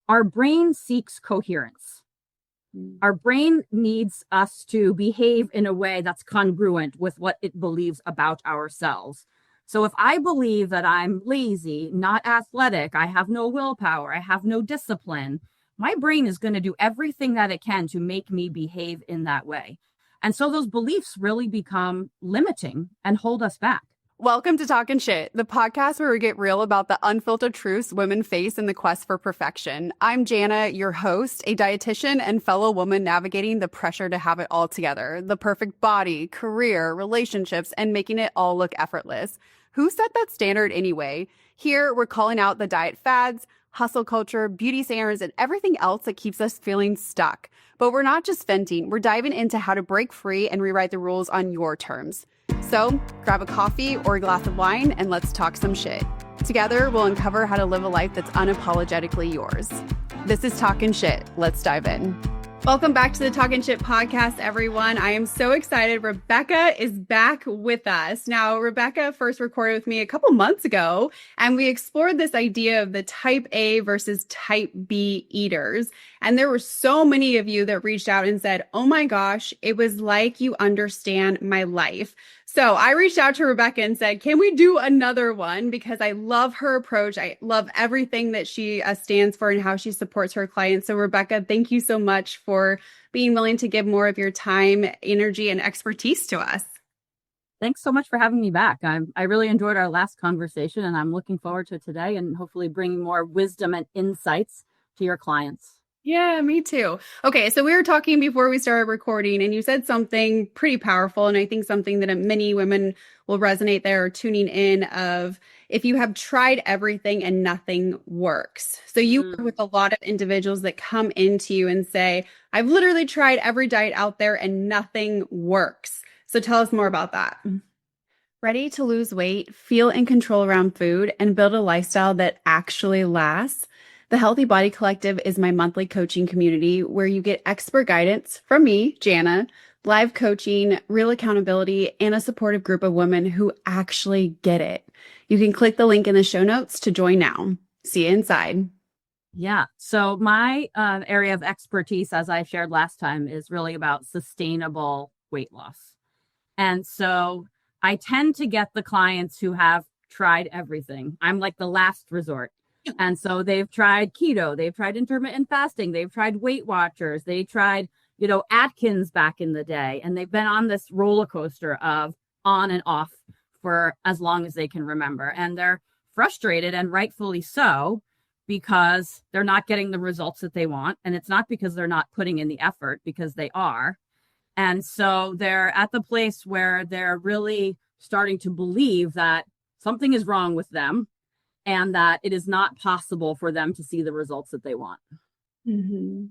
our brain seeks coherence. Our brain needs us to behave in a way that's congruent with what it believes about ourselves. So if I believe that I'm lazy, not athletic, I have no willpower, I have no discipline, my brain is going to do everything that it can to make me behave in that way. And so those beliefs really become limiting and hold us back. Welcome to Talkin' Shit, the podcast where we get real about the unfiltered truths women face in the quest for perfection. I'm Jana, your host, a dietitian and fellow woman navigating the pressure to have it all together, the perfect body, career, relationships, and making it all look effortless. Who set that standard anyway? Here, we're calling out the diet fads, hustle culture, beauty standards, and everything else that keeps us feeling stuck. But we're not just venting, we're diving into how to break free and rewrite the rules on your terms. So grab a coffee or a glass of wine and let's talk some shit. Together, we'll uncover how to live a life that's unapologetically yours. This is Talkin' Shit. Let's dive in. Welcome back to the Talkin' Shit podcast, everyone. I am so excited. Rebecca is back with us. Now, Rebecca first recorded with me a couple months ago, and we explored this idea of the type A versus type B eaters. And there were so many of you that reached out and said, oh my gosh, it was like you understand my life. So I reached out to Rebecca and said, can we do another one? Because I love her approach. I love everything that she stands for and how she supports her clients. So Rebecca, thank you so much for being willing to give more of your time, energy, and expertise to us. Thanks so much for having me back. I really enjoyed our last conversation, and I'm looking forward to today and hopefully bringing more wisdom and insights to your clients. Yeah, me too. Okay, so we were talking before we started recording, and you said something pretty powerful, and I think something that many women will resonate there tuning in of if you have tried everything and nothing works. So you work with a lot of individuals that come into you and say, I've literally tried every diet out there and nothing works. So tell us more about that. Ready to lose weight, feel in control around food, and build a lifestyle that actually lasts? The Healthy Body Collective is my monthly coaching community where you get expert guidance from me, Jana, live coaching, real accountability, and a supportive group of women who actually get it. You can click the link in the show notes to join now. See you inside. Yeah. So my area of expertise, as I shared last time, is really about sustainable weight loss. And so I tend to get the clients who have tried everything. I'm like the last resort. And so they've tried keto, they've tried intermittent fasting, they've tried Weight Watchers, they tried, Atkins back in the day, and they've been on this roller coaster of on and off for as long as they can remember. And they're frustrated, and rightfully so, because they're not getting the results that they want. And it's not because they're not putting in the effort, because they are. And so they're at the place where they're really starting to believe that something is wrong with them, and that it is not possible for them to see the results that they want. Mm-hmm.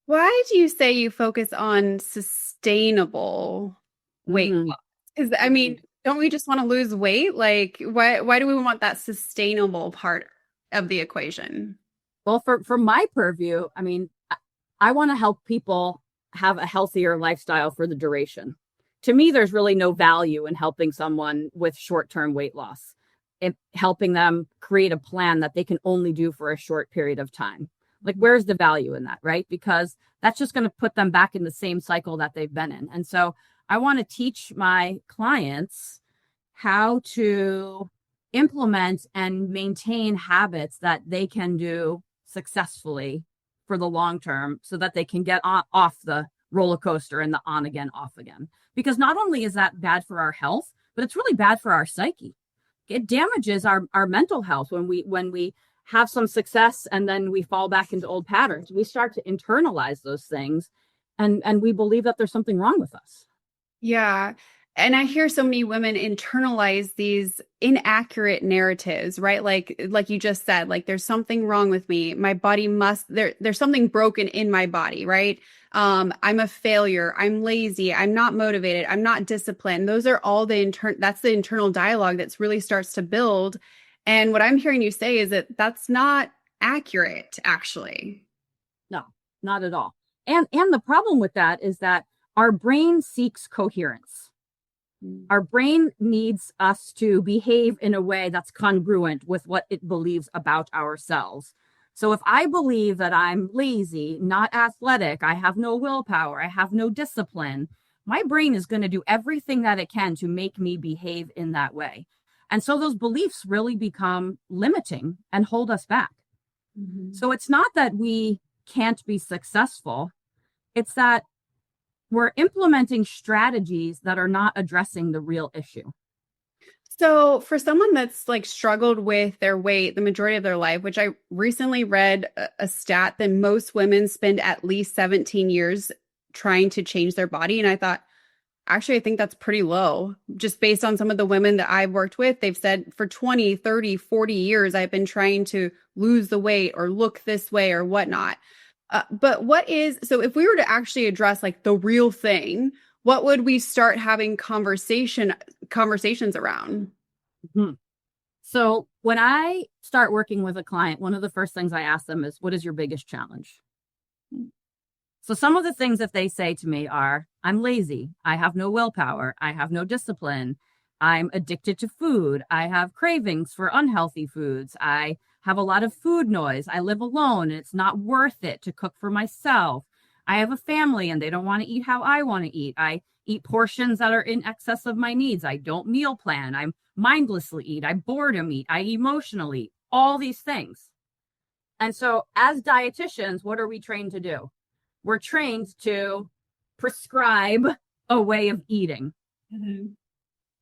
Why do you say you focus on sustainable weight loss? Don't we just want to lose weight? Like, why do we want that sustainable part of the equation? Well, for my purview, I want to help people have a healthier lifestyle for the duration. To me, there's really no value in helping someone with short-term weight loss. Helping them create a plan that they can only do for a short period of time. Like, where's the value in that, right? Because that's just going to put them back in the same cycle that they've been in. And so I want to teach my clients how to implement and maintain habits that they can do successfully for the long term so that they can get off the roller coaster and the on again, off again. Because not only is that bad for our health, but it's really bad for our psyche. It damages our mental health when we have some success and then we fall back into old patterns. We start to internalize those things and we believe that there's something wrong with us. Yeah. And I hear so many women internalize these inaccurate narratives, right? Like you just said, like there's something wrong with me. My body there's something broken in my body, right? I'm a failure. I'm lazy. I'm not motivated. I'm not disciplined. Those are all that's the internal dialogue that's really starts to build. And what I'm hearing you say is that that's not accurate, actually. No, not at all. And the problem with that is that our brain seeks coherence. Our brain needs us to behave in a way that's congruent with what it believes about ourselves. So if I believe that I'm lazy, not athletic, I have no willpower, I have no discipline, my brain is going to do everything that it can to make me behave in that way. And so those beliefs really become limiting and hold us back. Mm-hmm. So it's not that we can't be successful. It's that we're implementing strategies that are not addressing the real issue. So for someone that's like struggled with their weight the majority of their life, which I recently read a stat that most women spend at least 17 years trying to change their body. And I thought, actually, I think that's pretty low. Just based on some of the women that I've worked with, they've said for 20, 30, 40 years, I've been trying to lose the weight or look this way or whatnot. But so if we were to actually address like the real thing, what would we start having conversations around? Mm-hmm. So when I start working with a client, one of the first things I ask them is, what is your biggest challenge? So some of the things that they say to me are, I'm lazy, I have no willpower, I have no discipline, I'm addicted to food, I have cravings for unhealthy foods, I have a lot of food noise, I live alone and it's not worth it to cook for myself, I have a family and they don't want to eat how I want to eat, I eat portions that are in excess of my needs, I don't meal plan, I mindlessly eat, I boredom eat, I emotionally eat, all these things. And so as dietitians, what are we trained to do? We're trained to prescribe a way of eating. Mm-hmm.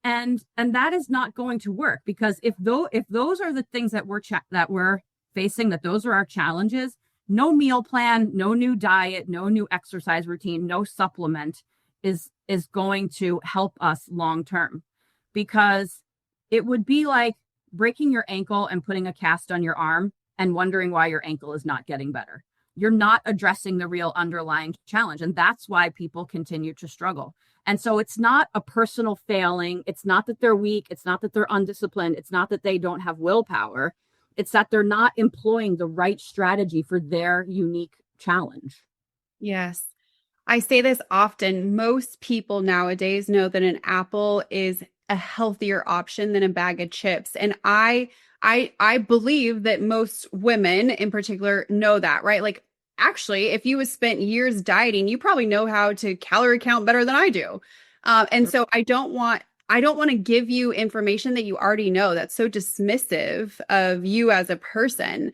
And that is not going to work, because if those are the things that we're facing, that those are our challenges, no meal plan, no new diet, no new exercise routine, no supplement is going to help us long term, because it would be like breaking your ankle and putting a cast on your arm and wondering why your ankle is not getting better. You're not addressing the real underlying challenge. And that's why people continue to struggle. And so it's not a personal failing. It's not that they're weak. It's not that they're undisciplined. It's not that they don't have willpower. It's that they're not employing the right strategy for their unique challenge. Yes. I say this often. Most people nowadays know that an apple is a healthier option than a bag of chips. And I believe that most women in particular know that, right? Like, actually, if you have spent years dieting, you probably know how to calorie count better than I do. And so I don't want to give you information that you already know. That's so dismissive of you as a person.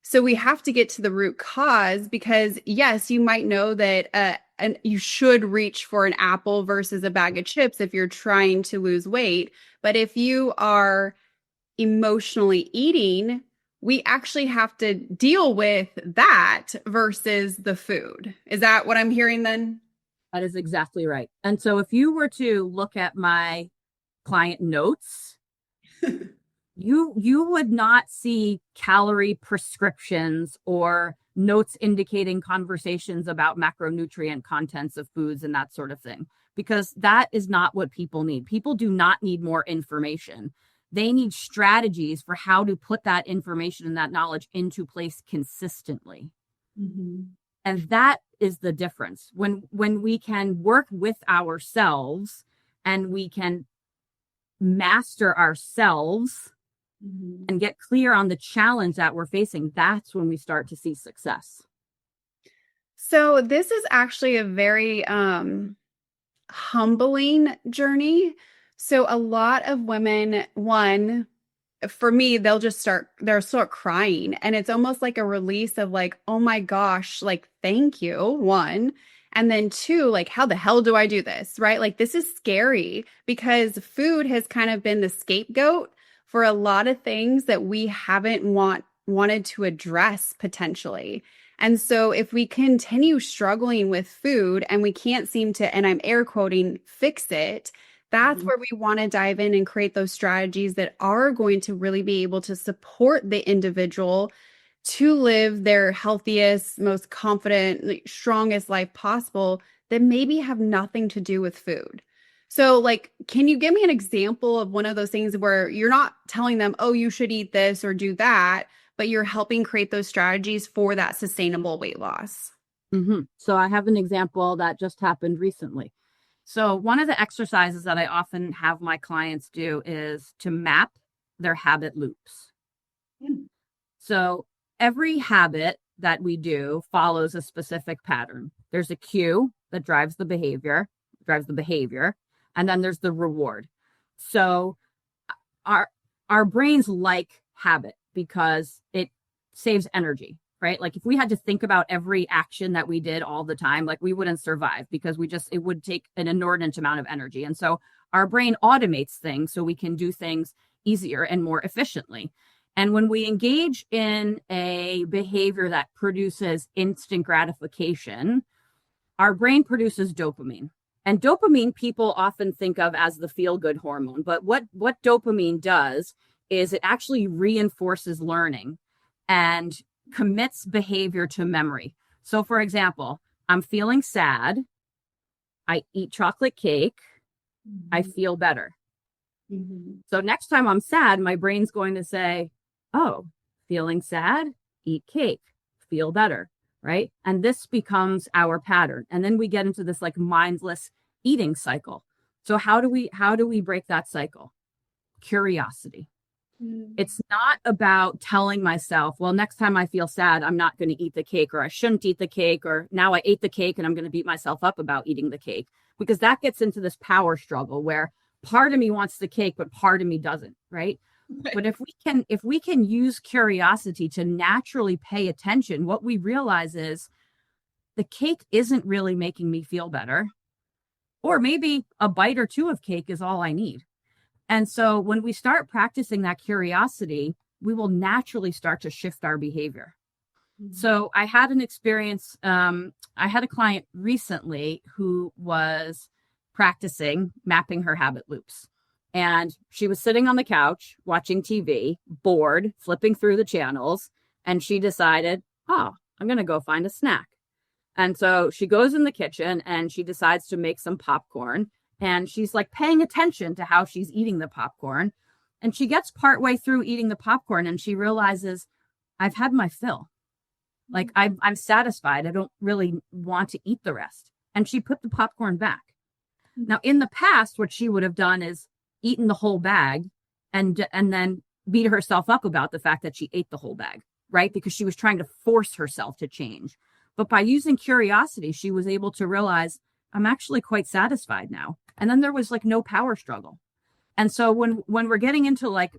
So we have to get to the root cause, because yes, you might know that and you should reach for an apple versus a bag of chips if you're trying to lose weight. But if you are emotionally eating, we actually have to deal with that versus the food. Is that what I'm hearing then? That is exactly right. And so if you were to look at my client notes, you would not see calorie prescriptions or notes indicating conversations about macronutrient contents of foods and that sort of thing, because that is not what people need. People do not need more information. They need strategies for how to put that information and that knowledge into place consistently. Mm-hmm. And that is the difference. When we can work with ourselves and we can master ourselves Mm-hmm. and get clear on the challenge that we're facing, that's when we start to see success. So this is actually a very humbling journey. So a lot of women, for me, they'll start crying, and it's almost like a release of like, oh my gosh, like, thank you, one. And then two, like, how the hell do I do this? Right? Like, this is scary, because food has kind of been the scapegoat for a lot of things that we haven't wanted to address potentially. And so if we continue struggling with food and we can't seem to, and I'm air quoting, fix it, that's where we want to dive in and create those strategies that are going to really be able to support the individual to live their healthiest, most confident, like, strongest life possible, that maybe have nothing to do with food. So, like, can you give me an example of one of those things where you're not telling them, oh, you should eat this or do that, but you're helping create those strategies for that sustainable weight loss? Mm-hmm. So I have an example that just happened recently. So one of the exercises that I often have my clients do is to map their habit loops. So every habit that we do follows a specific pattern. There's a cue that drives the behavior, and then there's the reward. So our brains like habit because it saves energy, right? Like if we had to think about every action that we did all the time, like we wouldn't survive because it would take an inordinate amount of energy. And so our brain automates things so we can do things easier and more efficiently. And when we engage in a behavior that produces instant gratification, our brain produces dopamine. And dopamine people often think of as the feel-good hormone. But what dopamine does is it actually reinforces learning and commits behavior to memory. So for example, I'm feeling sad. I eat chocolate cake. I feel better. So next time I'm sad, my brain's going to say, oh, feeling sad, eat cake, feel better, right? And this becomes our pattern. And then we get into this like mindless eating cycle. So how do we break that cycle? Curiosity. It's not about telling myself, well, next time I feel sad, I'm not going to eat the cake, or I shouldn't eat the cake, or now I ate the cake and I'm going to beat myself up about eating the cake, because that gets into this power struggle where part of me wants the cake, but part of me doesn't, right? But if we can use curiosity to naturally pay attention, what we realize is the cake isn't really making me feel better, or maybe a bite or two of cake is all I need. And so when we start practicing that curiosity, we will naturally start to shift our behavior. So I had an experience. I had a client recently who was practicing mapping her habit loops. And she was sitting on the couch watching TV, bored, flipping through the channels. And she decided, oh, I'm going to go find a snack. And so she goes in the kitchen and she decides to make some popcorn. And she's like paying attention to how she's eating the popcorn. And she gets partway through eating the popcorn and she realizes, I've had my fill. Like I'm satisfied. I don't really want to eat the rest. And she put the popcorn back. Now, in the past, what she would have done is eaten the whole bag and then beat herself up about the fact that she ate the whole bag, right? Because she was trying to force herself to change. But by using curiosity, she was able to realize, I'm actually quite satisfied now. And then there was like no power struggle. And so when we're getting into like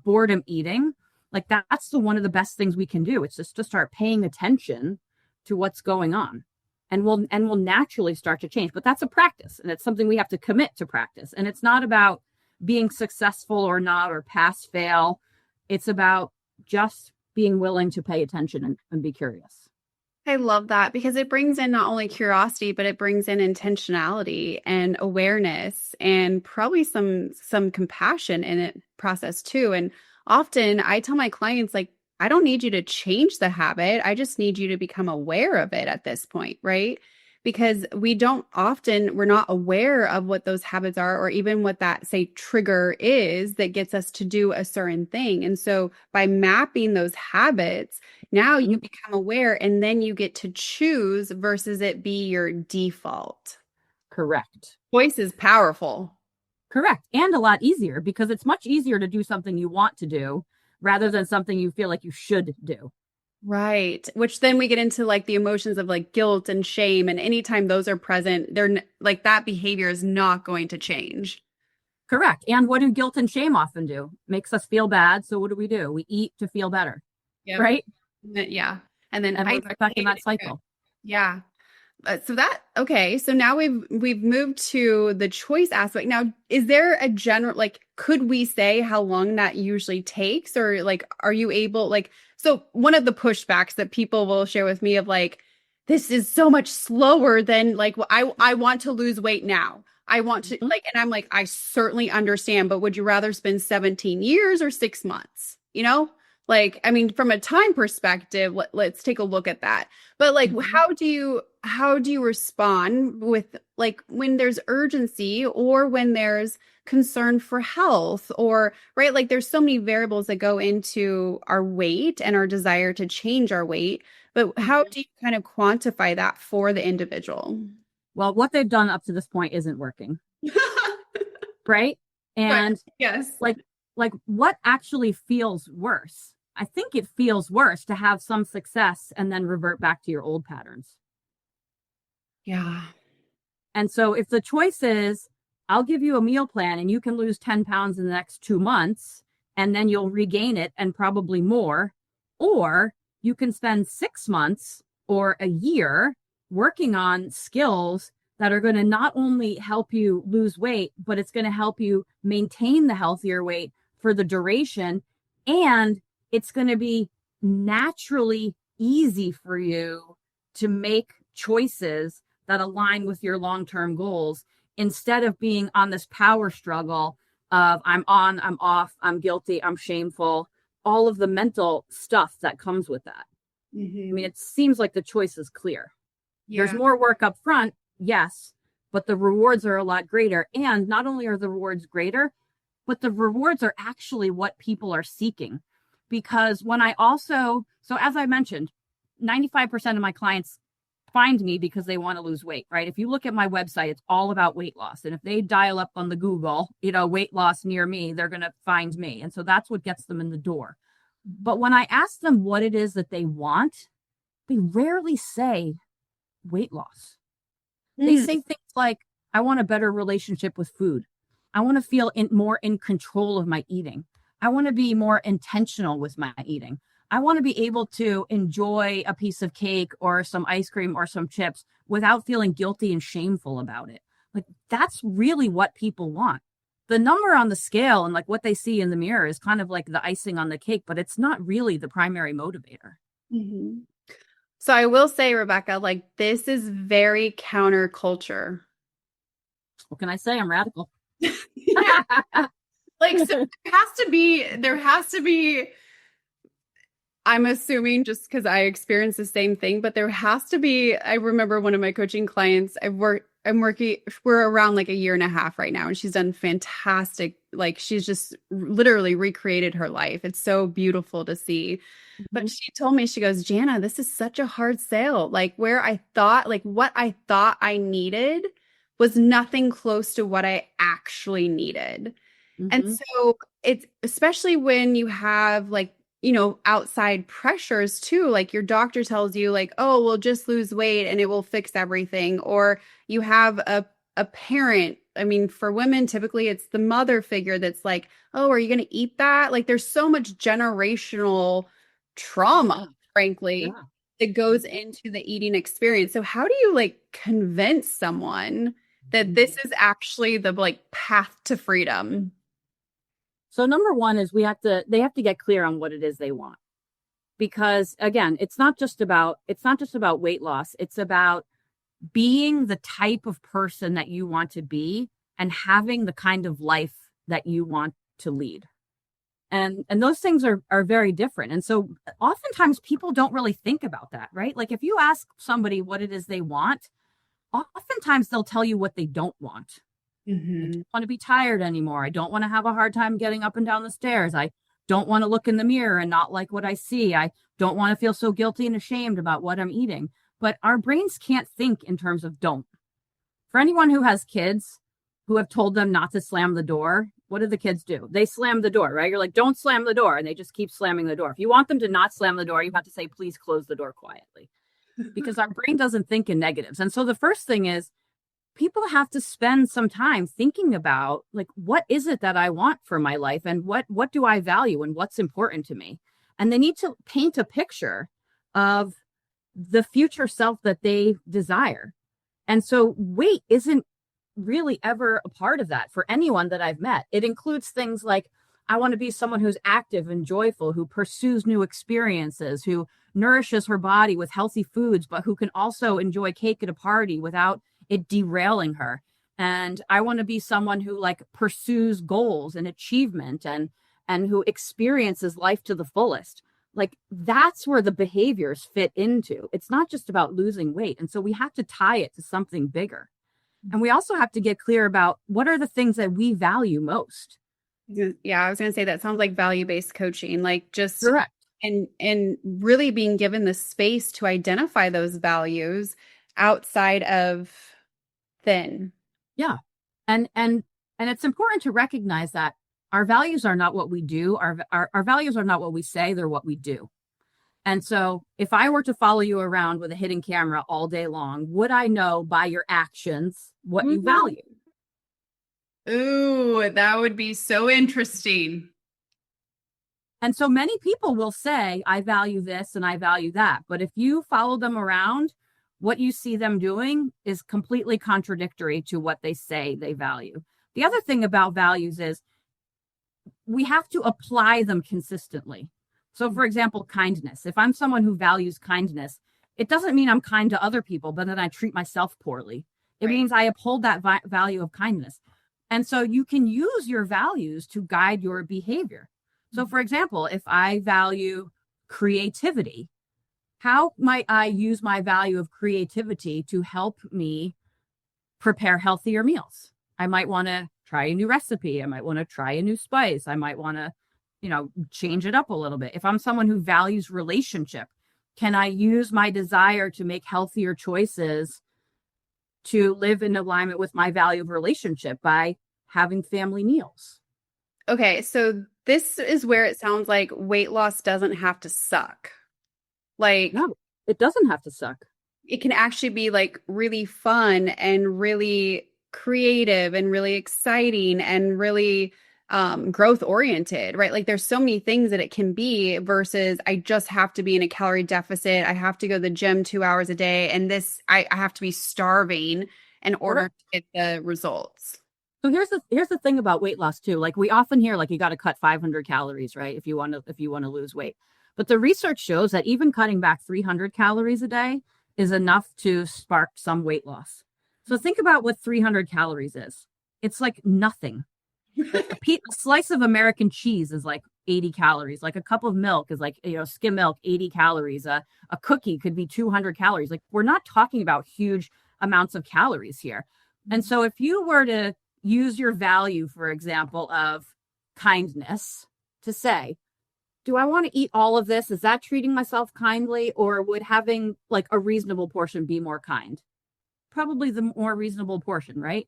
boredom eating, like that's one of the best things we can do. It's just to start paying attention to what's going on. And we'll naturally start to change. But that's a practice. And it's something we have to commit to practice. And it's not about being successful or not, or pass, fail. It's about just being willing to pay attention and be curious. I love that because it brings in not only curiosity, but it brings in intentionality and awareness and probably some compassion in it process too. And often I tell my clients, like, I don't need you to change the habit. I just need you to become aware of it at this point, right? Because we're not aware of what those habits are, or even what that, say, trigger is that gets us to do a certain thing. And so by mapping those habits, now you become aware and then you get to choose versus it be your default. Correct. Choice is powerful. Correct. And a lot easier because it's much easier to do something you want to do rather than something you feel like you should do. Right. Which then we get into like the emotions of like guilt and shame. And anytime those are present, they're like that behavior is not going to change. Correct. And what do guilt and shame often do? Makes us feel bad. So what do? We eat to feel better. Yep. Right? Yeah. And then we're back in that cycle. Yeah. So now we've moved to the choice aspect. Now, is there a general, like, could we say how long that usually takes, or like, are you able, like, so one of the pushbacks that people will share with me of like, this is so much slower than like, well, I want to lose weight now. I want to like, and I'm like, I certainly understand, but would you rather spend 17 years or 6 months? You know? Like, I mean, from a time perspective, let's take a look at that. But like, how do you respond with like when there's urgency or when there's concern for health, or right? Like there's so many variables that go into our weight and our desire to change our weight. But how do you kind of quantify that for the individual? Well, what they've done up to this point isn't working. Right? And yes, like what actually feels worse? I think it feels worse to have some success and then revert back to your old patterns. Yeah. And so if the choice is, I'll give you a meal plan and you can lose 10 pounds in the next 2 months, and then you'll regain it and probably more, or you can spend 6 months or a year working on skills that are going to not only help you lose weight, but it's going to help you maintain the healthier weight for the duration. And it's going to be naturally easy for you to make choices that align with your long-term goals instead of being on this power struggle of I'm on, I'm off, I'm guilty, I'm shameful, all of the mental stuff that comes with that. Mm-hmm. I mean, it seems like the choice is clear. Yeah. There's more work up front, yes, but the rewards are a lot greater. And not only are the rewards greater, but the rewards are actually what people are seeking. Because when I also, so as I mentioned, 95% of my clients find me because they want to lose weight, right? If you look at my website, it's all about weight loss. And if they dial up on the Google, weight loss near me, they're going to find me. And so that's what gets them in the door. But when I ask them what it is that they want, they rarely say weight loss. They say things like, I want a better relationship with food. I want to feel more in control of my eating. I want to be more intentional with my eating. I want to be able to enjoy a piece of cake or some ice cream or some chips without feeling guilty and shameful about it. Like, that's really what people want. The number on the scale and like what they see in the mirror is kind of like the icing on the cake, but it's not really the primary motivator. Mm-hmm. So I will say, Rebecca, like this is very counterculture. What can I say? I'm radical. Like, so there has to be, I'm assuming just because I experienced the same thing, but there has to be, I remember one of my coaching clients, we're around like a year and a half right now, and she's done fantastic. Like, she's just literally recreated her life. It's so beautiful to see. But she told me, she goes, Jana, this is such a hard sale. Like, what I thought I needed was nothing close to what I actually needed. And so it's especially when you have like, outside pressures too, like your doctor tells you like, oh, well, just lose weight and it will fix everything. Or you have a parent. I mean, for women, typically it's the mother figure that's like, oh, are you going to eat that? Like there's so much generational trauma, frankly, that goes into the eating experience. So how do you like convince someone that this is actually the like path to freedom? So number one is they have to get clear on what it is they want. Because again, it's not just about weight loss. It's about being the type of person that you want to be and having the kind of life that you want to lead. And those things are very different. And so oftentimes people don't really think about that, right? Like if you ask somebody what it is they want, oftentimes they'll tell you what they don't want. I don't want to be tired anymore. I don't want to have a hard time getting up and down the stairs. I don't want to look in the mirror and not like what I see. I don't want to feel so guilty and ashamed about what I'm eating. But our brains can't think in terms of don't. For anyone who has kids who have told them not to slam the door, what do the kids do? They slam the door, right? You're like, don't slam the door. And they just keep slamming the door. If you want them to not slam the door, you have to say, please close the door quietly. Because our brain doesn't think in negatives. And so the first thing is, people have to spend some time thinking about like, what is it that I want for my life and what do I value and what's important to me? And they need to paint a picture of the future self that they desire. And so weight isn't really ever a part of that for anyone that I've met. It includes things like, I want to be someone who's active and joyful, who pursues new experiences, who nourishes her body with healthy foods, but who can also enjoy cake at a party without it derailing her. And I want to be someone who like pursues goals and achievement and who experiences life to the fullest. Like that's where the behaviors fit into. It's not just about losing weight. And so we have to tie it to something bigger. And we also have to get clear about what are the things that we value most. Yeah, I was going to say that sounds like value-based coaching, like just correct. And really being given the space to identify those values outside of thin. Yeah. And it's important to recognize that Our values are not what we do. Our values are not what we say, they're what we do. And so if I were to follow you around with a hidden camera all day long, would I know by your actions what you value? Ooh, that would be so interesting. And so many people will say, I value this and I value that. But if you follow them around, what you see them doing is completely contradictory to what they say they value. The other thing about values is we have to apply them consistently. So, for example, kindness. If I'm someone who values kindness, it doesn't mean I'm kind to other people, but then I treat myself poorly. It means I uphold that value of kindness. And so you can use your values to guide your behavior. So, for example, if I value creativity, how might I use my value of creativity to help me prepare healthier meals? I might want to try a new recipe. I might want to try a new spice. I might want to, change it up a little bit. If I'm someone who values relationship, can I use my desire to make healthier choices to live in alignment with my value of relationship by having family meals? Okay, so this is where it sounds like weight loss doesn't have to suck. Like, no, it doesn't have to suck. It can actually be like really fun and really creative and really exciting and really growth oriented, right? Like there's so many things that it can be versus I just have to be in a calorie deficit. I have to go to the gym 2 hours a day. And I have to be starving in order to get the results. So here's the thing about weight loss too. Like we often hear like you got to cut 500 calories, right? If you want to lose weight. But the research shows that even cutting back 300 calories a day is enough to spark some weight loss. So think about what 300 calories is. It's like nothing. A slice of American cheese is like 80 calories. Like a cup of milk is like, skim milk, 80 calories. A cookie could be 200 calories. Like we're not talking about huge amounts of calories here. And so if you were to use your value, for example, of kindness to say, do I want to eat all of this? Is that treating myself kindly? Or would having like a reasonable portion be more kind? Probably the more reasonable portion, right?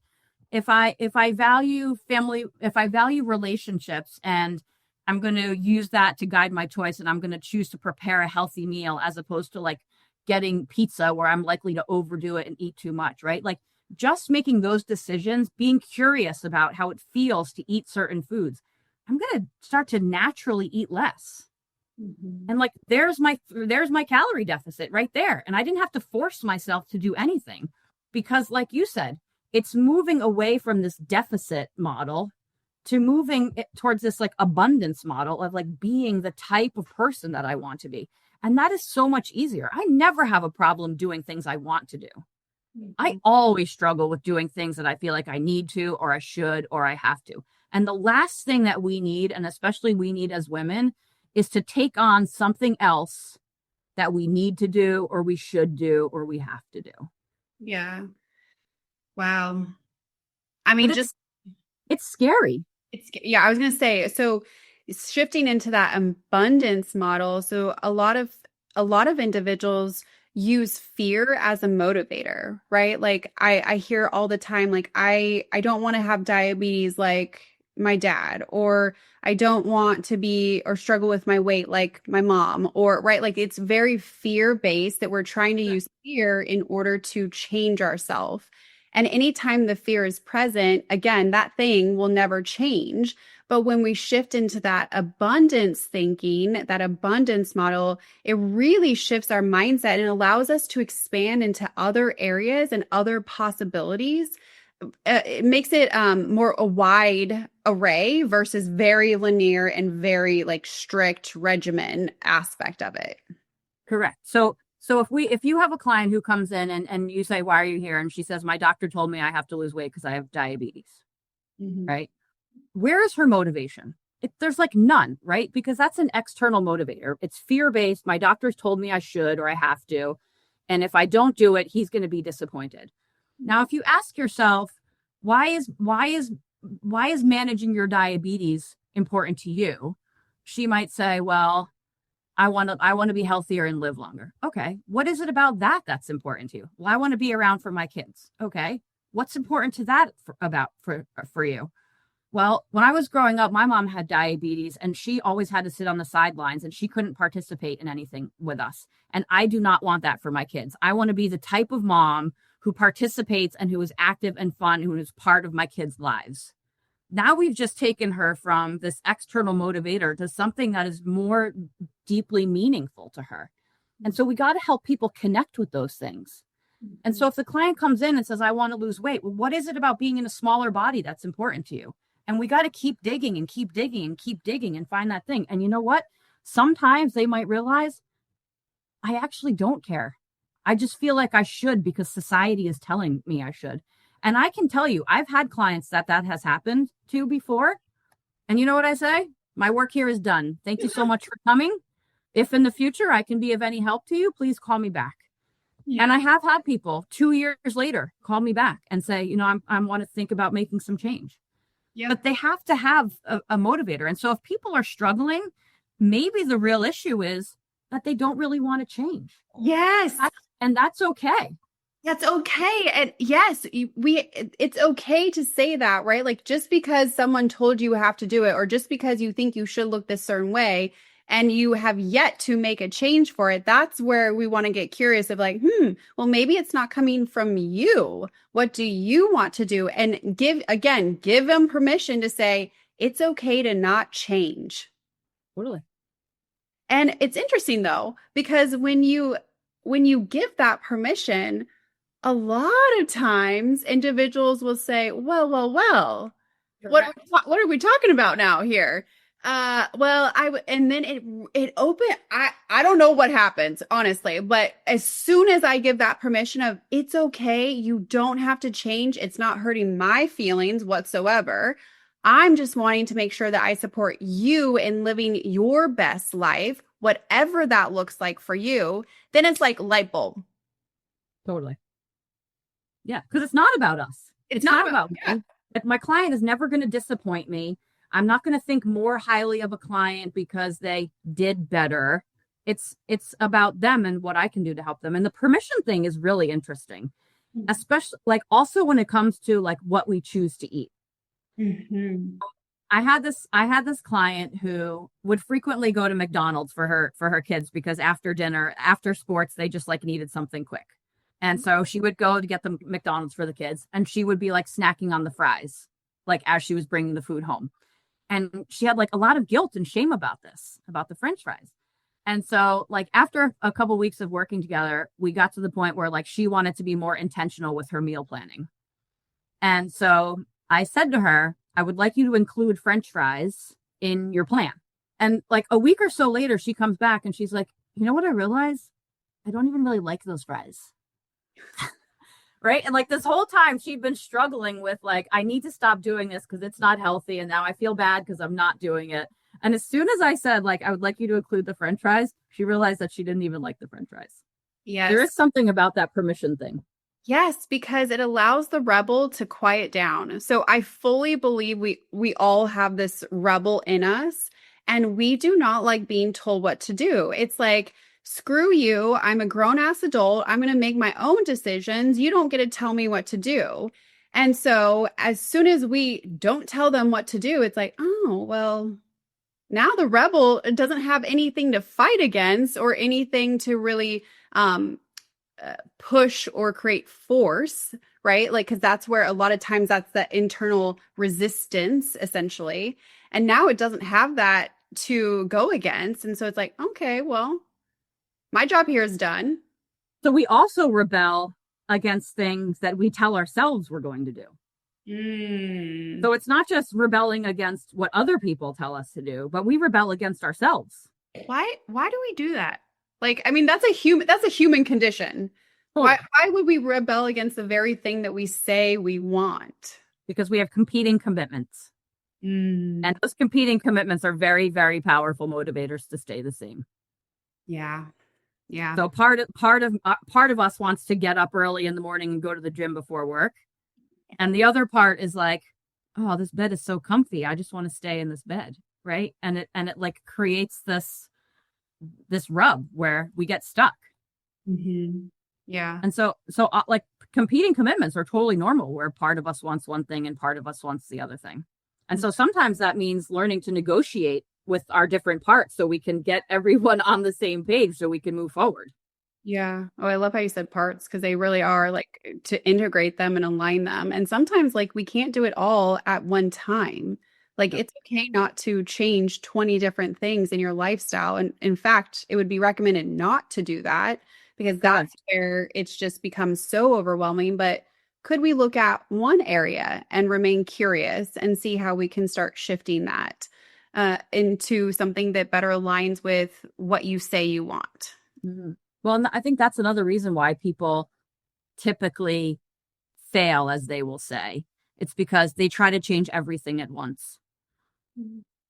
If I value family, if I value relationships and I'm going to use that to guide my choice and I'm going to choose to prepare a healthy meal as opposed to like getting pizza where I'm likely to overdo it and eat too much, right? Like just making those decisions, being curious about how it feels to eat certain foods, I'm going to start to naturally eat less. Mm-hmm. And like, there's my calorie deficit right there. And I didn't have to force myself to do anything because like you said, it's moving away from this deficit model to moving towards this like abundance model of like being the type of person that I want to be. And that is so much easier. I never have a problem doing things I want to do. Mm-hmm. I always struggle with doing things that I feel like I need to, or I should, or I have to. And the last thing that we need, and especially we need as women, is to take on something else that we need to do, or we should do, or we have to do. Yeah. Wow. I mean, it's scary. I was going to say, so shifting into that abundance model. So a lot of individuals use fear as a motivator, right? Like I hear all the time, like, I don't want to have diabetes like my dad, or I don't want to be or struggle with my weight like my mom, or right. Like it's very fear-based that we're trying to use fear in order to change ourselves. And anytime the fear is present, again, that thing will never change. But when we shift into that abundance thinking, that abundance model, it really shifts our mindset and allows us to expand into other areas and other possibilities. It makes it more a wide array versus very linear and very like strict regimen aspect of it. Correct. So if you have a client who comes in and you say, why are you here? And she says, my doctor told me I have to lose weight because I have diabetes, mm-hmm. right? Where is her motivation? There's like none, right? Because that's an external motivator. It's fear-based. My doctor's told me I should, or I have to. And if I don't do it, he's going to be disappointed. Now, if you ask yourself, why is managing your diabetes important to you? She might say, well, I want to be healthier and live longer. Okay. What is it about that that's important to you? Well, I want to be around for my kids. Okay. What's important to that for you? Well, when I was growing up, my mom had diabetes and she always had to sit on the sidelines and she couldn't participate in anything with us. And I do not want that for my kids. I want to be the type of mom who participates and who is active and fun, who is part of my kids' lives. Now we've just taken her from this external motivator to something that is more deeply meaningful to her. And so we got to help people connect with those things. And so if the client comes in and says, I want to lose weight, well, what is it about being in a smaller body that's important to you? And we got to keep digging and keep digging and keep digging and find that thing. And you know what? Sometimes they might realize, I actually don't care. I just feel like I should because society is telling me I should. And I can tell you, I've had clients that has happened to before. And you know what I say? My work here is done. Thank you so much for coming. If in the future I can be of any help to you, please call me back. Yeah. And I have had people 2 years later call me back and say, you know, I want to think about making some change. Yeah. But they have to have a motivator. And so if people are struggling, maybe the real issue is that they don't really want to change. Yes. And that's okay. That's okay. And yes, it's okay to say that, right? Like just because someone told you have to do it, or just because you think you should look this certain way and you have yet to make a change for it, that's where we want to get curious of like, well, maybe it's not coming from you. What do you want to do? And give them permission to say, it's okay to not change. Totally. And it's interesting though, because when you give that permission, a lot of times individuals will say, well, what are we talking about now here? And then it opened, I don't know what happens, honestly, but as soon as I give that permission of it's okay, you don't have to change. It's not hurting my feelings whatsoever. I'm just wanting to make sure that I support you in living your best life, whatever that looks like for you. Then it's like light bulb. Totally. Yeah. Because it's not about us. It's not about me. Yeah. My client is never going to disappoint me. I'm not going to think more highly of a client because they did better. It's about them and what I can do to help them. And the permission thing is really interesting, especially like also when it comes to like what we choose to eat. Mm-hmm. I had this client who would frequently go to McDonald's for her kids because after dinner, after sports, they just like needed something quick. And so she would go to get the McDonald's for the kids and she would be like snacking on the fries, like as she was bringing the food home. And she had like a lot of guilt and shame about this, about the French fries. And so like after a couple of weeks of working together, we got to the point where like she wanted to be more intentional with her meal planning. And so I said to her, I would like you to include French fries in your plan. And like a week or so later, she comes back and she's like, you know what I realized? I don't even really like those fries. Right. And like this whole time she'd been struggling with like, I need to stop doing this because it's not healthy. And now I feel bad because I'm not doing it. And as soon as I said, like, I would like you to include the French fries, she realized that she didn't even like the French fries. Yes. There is something about that permission thing. Yes, because it allows the rebel to quiet down. So I fully believe we all have this rebel in us and we do not like being told what to do. It's like, screw you. I'm a grown ass adult. I'm going to make my own decisions. You don't get to tell me what to do. And so as soon as we don't tell them what to do, it's like, oh, well, now the rebel doesn't have anything to fight against or anything to really push or create force, right? Like, because that's where a lot of times that's the internal resistance, essentially. And now it doesn't have that to go against. And so it's like, okay, well, my job here is done. So we also rebel against things that we tell ourselves we're going to do. So it's not just rebelling against what other people tell us to do, but we rebel against ourselves. Why do we do that? Like, I mean, that's a human condition. Why would we rebel against the very thing that we say we want? Because we have competing commitments. And those competing commitments are very, very powerful motivators to stay the same. Yeah. Yeah. So part of us wants to get up early in the morning and go to the gym before work. And the other part is like, oh, this bed is so comfy. I just want to stay in this bed. Right. And it like creates this rub where we get stuck. Mm-hmm. Yeah. And so like competing commitments are totally normal where part of us wants one thing and part of us wants the other thing. And so sometimes that means learning to negotiate with our different parts so we can get everyone on the same page so we can move forward. Yeah. Oh, I love how you said parts because they really are like to integrate them and align them. And sometimes like we can't do it all at one time. Like Yep. it's okay not to change 20 different things in your lifestyle. And in fact, it would be recommended not to do that because that's Correct. where it's just become so overwhelming. But could we look at one area and remain curious and see how we can start shifting that into something that better aligns with what you say you want? Mhm. Well, and I think that's another reason why people typically fail, as they will say. It's because they try to change everything at once.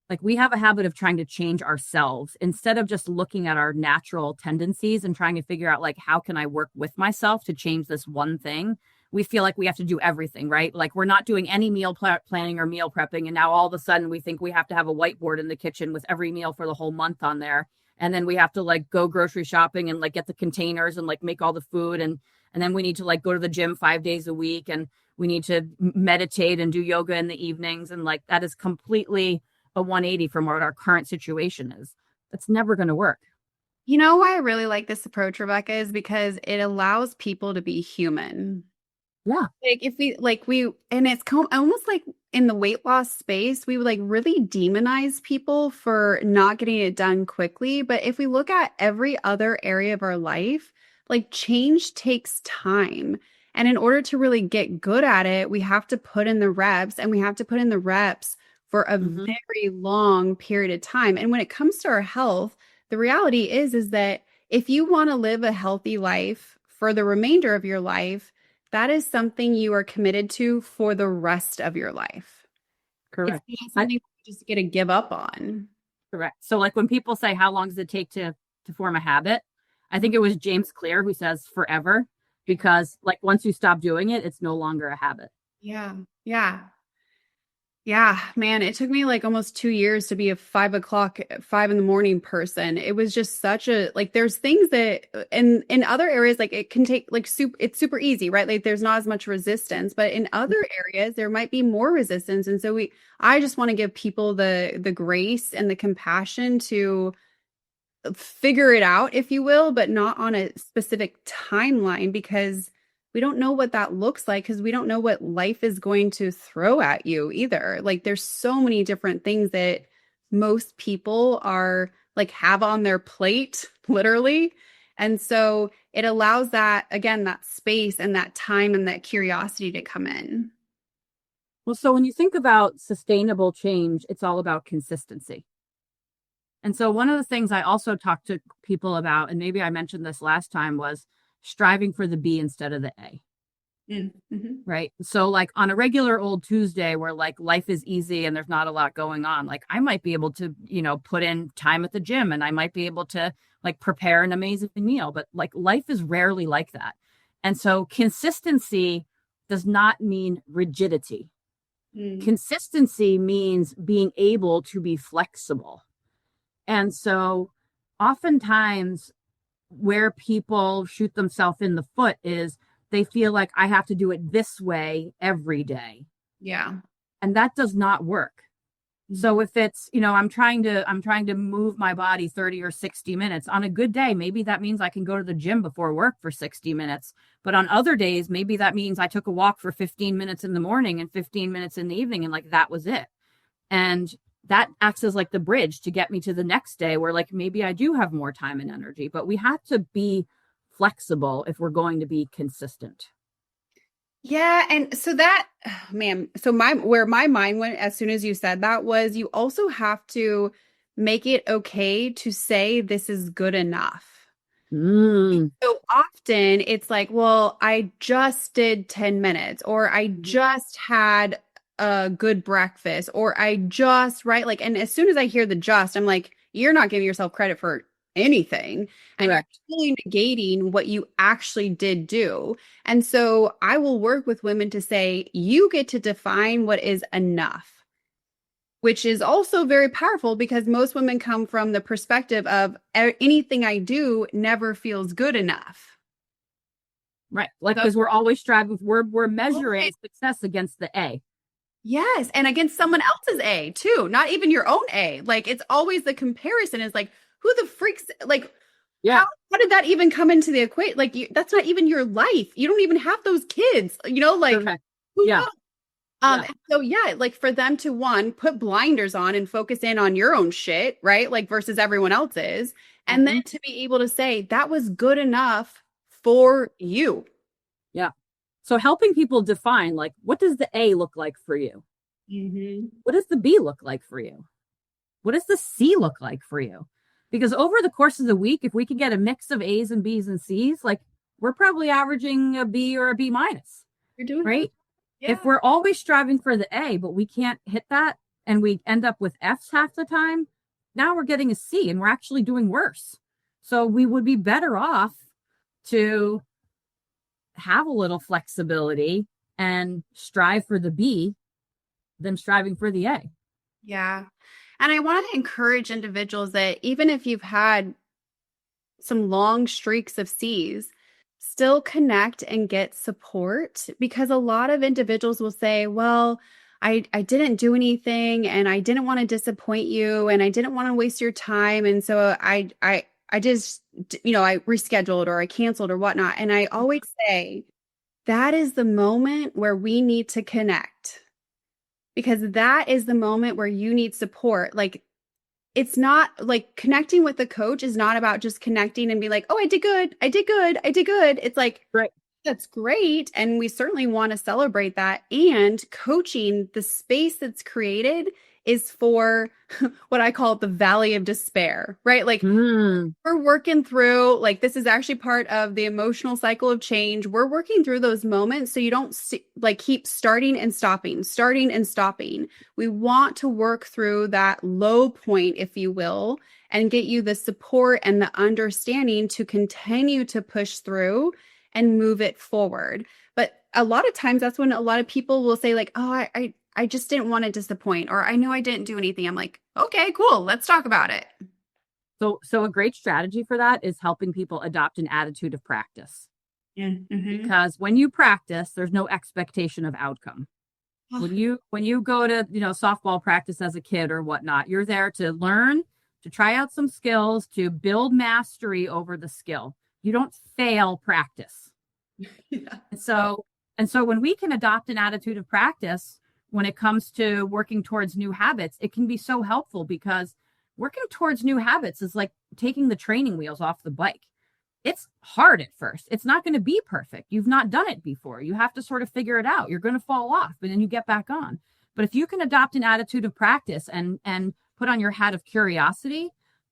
Like we have a habit of trying to change ourselves instead of just looking at our natural tendencies and trying to figure out like how can I work with myself to change this one thing. We feel like we have to do everything, right? Like we're not doing any meal planning or meal prepping, and now all of a sudden we think we have to have a whiteboard in the kitchen with every meal for the whole month on there, and then we have to like go grocery shopping and like get the containers and like make all the food, and then we need to like go to the gym 5 days a week, and we need to meditate and do yoga in the evenings, and like that is completely a 180 from what our current situation is. That's never going to work. You know why I really like this approach, Rebecca, is because it allows people to be human. Yeah. Like if and it's almost like in the weight loss space, we would like really demonize people for not getting it done quickly. But if we look at every other area of our life, like change takes time. And in order to really get good at it, we have to put in the reps and we have to put in the reps for a Mm-hmm. very long period of time. And when it comes to our health, the reality is that if you want to live a healthy life for the remainder of your life, that is something you are committed to for the rest of your life. It's Correct. not something you just get to give up on. Correct. So like when people say how long does it take to form a habit, I think it was James Clear who says forever, because like once you stop doing it, it's no longer a habit. Yeah. Yeah. Yeah, man, it took me like almost 2 years to be a 5 o'clock, 5 in the morning person. It was just such a like there's things that in other areas like it can take like it's super easy, right? Like there's not as much resistance, but in other areas there might be more resistance. And so I just want to give people the grace and the compassion to figure it out, if you will, but not on a specific timeline because we don't know what that looks like because we don't know what life is going to throw at you either. Like there's so many different things that most people are like have on their plate, literally. And so it allows that, again, that space and that time and that curiosity to come in. Well, so when you think about sustainable change, it's all about consistency. And so one of the things I also talk to people about, and maybe I mentioned this last time, was striving for the B instead of the A. Mm-hmm. Right. So like on a regular old Tuesday where like life is easy and there's not a lot going on, like I might be able to, put in time at the gym and I might be able to like prepare an amazing meal, but like life is rarely like that. And so consistency does not mean rigidity. Consistency means being able to be flexible. And so oftentimes where people shoot themselves in the foot is they feel like I have to do it this way every day. Yeah. And that does not work. So if it's, I'm trying to move my body 30 or 60 minutes on a good day, maybe that means I can go to the gym before work for 60 minutes. But on other days, maybe that means I took a walk for 15 minutes in the morning and 15 minutes in the evening. And like, that was it. And that acts as like the bridge to get me to the next day where like, maybe I do have more time and energy, but we have to be flexible if we're going to be consistent. Yeah, and so that, man, so where my mind went as soon as you said that was you also have to make it okay to say this is good enough. Mm. So often it's like, well, I just did 10 minutes or I just had a good breakfast or I just, right? Like, and as soon as I hear the just, I'm like, you're not giving yourself credit for anything. And you're really negating what you actually did do. And so I will work with women to say, you get to define what is enough, which is also very powerful because most women come from the perspective of anything I do never feels good enough. Right. Like, because we're always striving, we're measuring success against the A. Yes. And against someone else's A too, not even your own A. Like it's always the comparison is like, who the freaks, like, Yeah. how did that even come into the equation? Like, that's not even your life. You don't even have those kids, like, Correct. who Yeah. knows? Yeah. So yeah, like for them to one, put blinders on and focus in on your own shit, right? Like versus everyone else's. And then Hmm. to be able to say that was good enough for you. Yeah. So helping people define, like, what does the A look like for you? Mm-hmm. What does the B look like for you? What does the C look like for you? Because over the course of the week, if we can get a mix of A's and B's and C's, like, we're probably averaging a B or a B minus, You're doing good. right? If Yeah. we're always striving for the A, but we can't hit that and we end up with F's half the time, now we're getting a C and we're actually doing worse. So we would be better off to have a little flexibility and strive for the B than striving for the A. Yeah. And I want to encourage individuals that even if you've had some long streaks of C's, still connect and get support because a lot of individuals will say, well, I didn't do anything and I didn't want to disappoint you and I didn't want to waste your time. And so I just, I rescheduled or I canceled or whatnot. And I always say that is the moment where we need to connect because that is the moment where you need support. Like it's not like connecting with the coach is not about just connecting and be like, oh, I did good. I did good. I did good. It's like, Right. that's great. And we certainly want to celebrate that. And coaching, the space that's created is for what I call the valley of despair, right? Like Mm, we're working through, like, this is actually part of the emotional cycle of change. We're working through those moments so you don't like keep starting and stopping, starting and stopping. We want to work through that low point, if you will, and get you the support and the understanding to continue to push through and move it forward. But a lot of times that's when a lot of people will say, like, oh, I just didn't want to disappoint, or I know I didn't do anything. I'm like, okay, cool. Let's talk about it. so a great strategy for that is helping people adopt an attitude of practice. Yeah. Mm-hmm. Because when you practice, there's no expectation of outcome. When you go to, softball practice as a kid or whatnot, you're there to learn, to try out some skills, to build mastery over the skill. You don't fail practice. Yeah. And so when we can adopt an attitude of practice when it comes to working towards new habits, it can be so helpful because working towards new habits is like taking the training wheels off the bike. It's hard at first. It's not going to be perfect. You've not done it before. You have to sort of figure it out. You're going to fall off, but then you get back on. But if you can adopt an attitude of practice and put on your hat of curiosity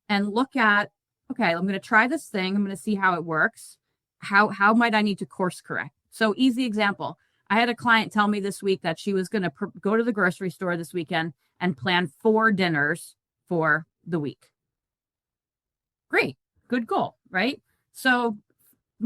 and look at, okay, I'm going to try this thing. I'm going to see how it works. How might I need to course correct? So easy example. I had a client tell me this week that she was going to go to the grocery store this weekend and plan 4 dinners for the week. Great. Good goal, right? So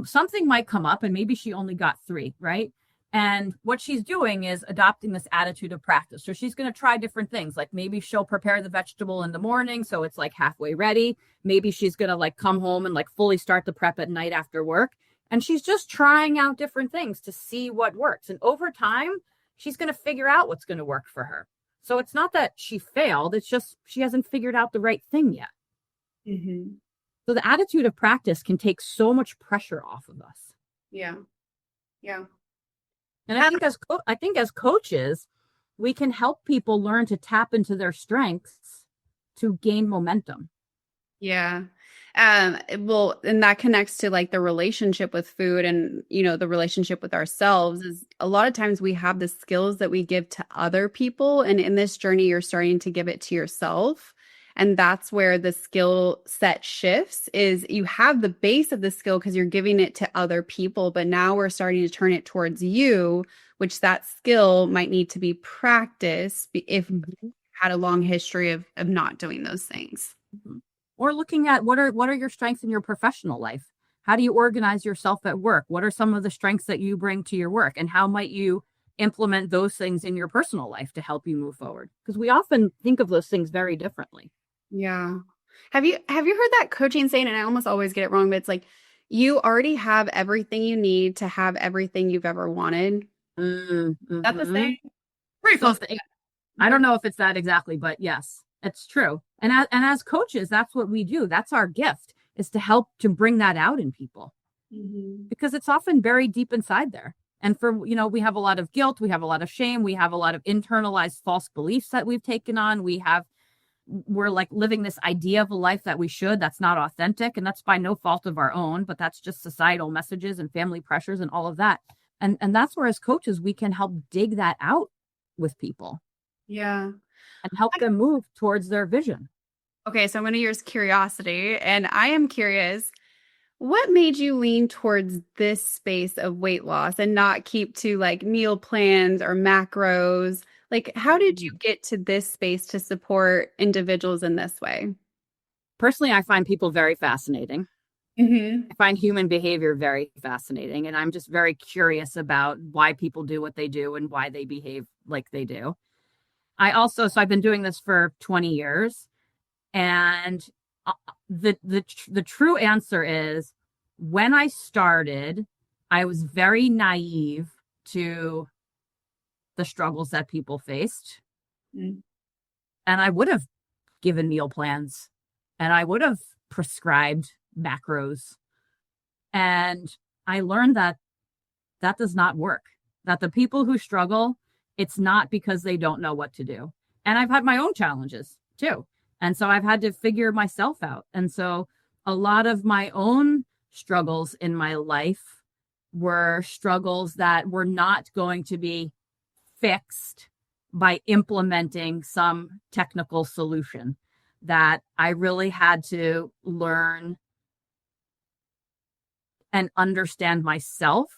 something might come up and maybe she only got 3, right? And what she's doing is adopting this attitude of practice. So she's going to try different things. Like maybe she'll prepare the vegetable in the morning so it's like halfway ready. Maybe she's going to like come home and like fully start the prep at night after work. And she's just trying out different things to see what works. And over time, she's going to figure out what's going to work for her. So it's not that she failed. It's just she hasn't figured out the right thing yet. Mm-hmm. So the attitude of practice can take so much pressure off of us. Yeah. Yeah. And I think as coaches, we can help people learn to tap into their strengths to gain momentum. Yeah. Well, and that connects to like the relationship with food and, the relationship with ourselves is a lot of times we have the skills that we give to other people. And in this journey, you're starting to give it to yourself. And that's where the skill set shifts is you have the base of the skill because you're giving it to other people, but now we're starting to turn it towards you, which that skill might need to be practiced if you had a long history of not doing those things. Mm-hmm. Or looking at what are your strengths in your professional life? How do you organize yourself at work? What are some of the strengths that you bring to your work? And how might you implement those things in your personal life to help you move forward? Because we often think of those things very differently. Yeah. Have you heard that coaching saying, and I almost always get it wrong, but it's like you already have everything you need to have everything you've ever wanted. Mm-hmm. That's the saying. Pretty close to 8. I don't know if it's that exactly, but yes, it's true. And as coaches, that's what we do. That's our gift, is to help to bring that out in people, because it's often buried deep inside there. And we have a lot of guilt, we have a lot of shame, we have a lot of internalized false beliefs that we've taken on. We're like living this idea of a life that that's not authentic. And that's by no fault of our own, but that's just societal messages and family pressures and all of that. And that's where, as coaches, we can help dig that out with people. Yeah. And help them move towards their vision. Okay. So I'm going to use curiosity, and I am curious, what made you lean towards this space of weight loss and not keep to like meal plans or macros? Like, how did you get to this space to support individuals in this way? Personally, I find people very fascinating. I find human behavior very fascinating. And I'm just very curious about why people do what they do and why they behave like they do. So I've been doing this for 20 years. And the true answer is, when I started, I was very naive to the struggles that people faced. And I would have given meal plans, and I would have prescribed macros. And I learned that does not work, that the people who struggle, it's not because they don't know what to do. And I've had my own challenges too. And so I've had to figure myself out. And so a lot of my own struggles in my life were struggles that were not going to be fixed by implementing some technical solution, that I really had to learn and understand myself.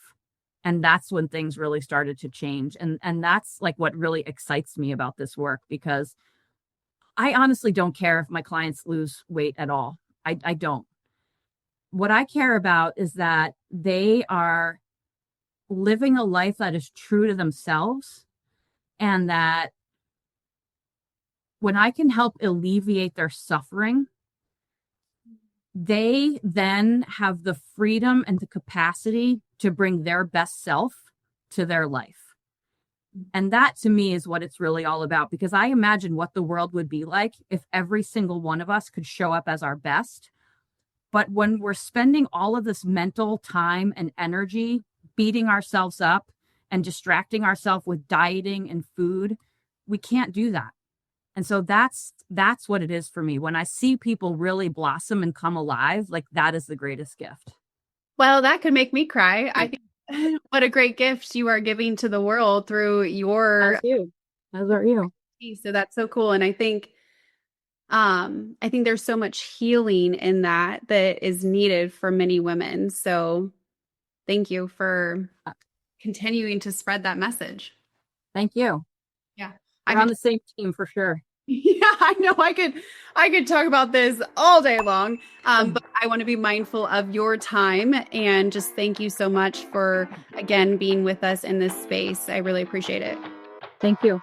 And that's when things really started to change. And that's like what really excites me about this work, because I honestly don't care if my clients lose weight at all. I don't. What I care about is that they are living a life that is true to themselves, and that when I can help alleviate their suffering, they then have the freedom and the capacity to bring their best self to their life. And that, to me, is what it's really all about, because I imagine what the world would be like if every single one of us could show up as our best. But when we're spending all of this mental time and energy beating ourselves up and distracting ourselves with dieting and food, we can't do that. And so that's what it is for me. When I see people really blossom and come alive, like, that is the greatest gift. Well, that could make me cry. I think what a great gift you are giving to the world through your... As are you. So that's so cool. And I think there's so much healing in that is needed for many women. So thank you for continuing to spread that message. Thank you. Yeah. I'm on the same team for sure. Yeah, I know. I could talk about this all day long, but I want to be mindful of your time, and just thank you so much for, again, being with us in this space. I really appreciate it. Thank you.